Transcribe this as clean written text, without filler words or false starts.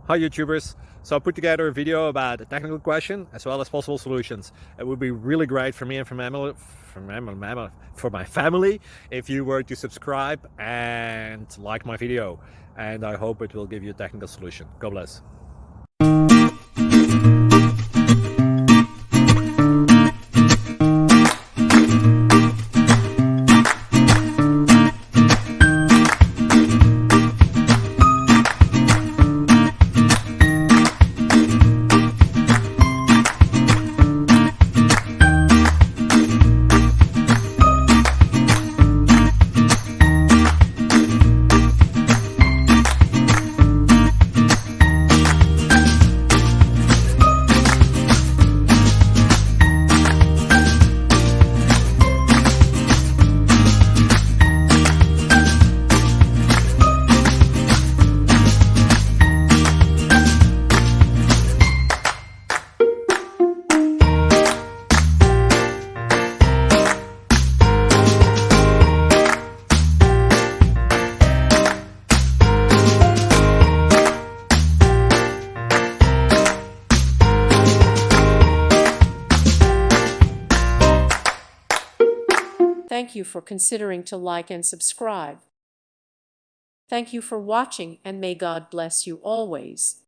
Hi YouTubers! So I put together a video about a technical question as well as possible solutions. It would be really great for me and for my family if you were to subscribe and like my video. And I hope it will give you a technical solution. God bless. Thank you for considering to like and subscribe. Thank you for watching, and may God bless you always.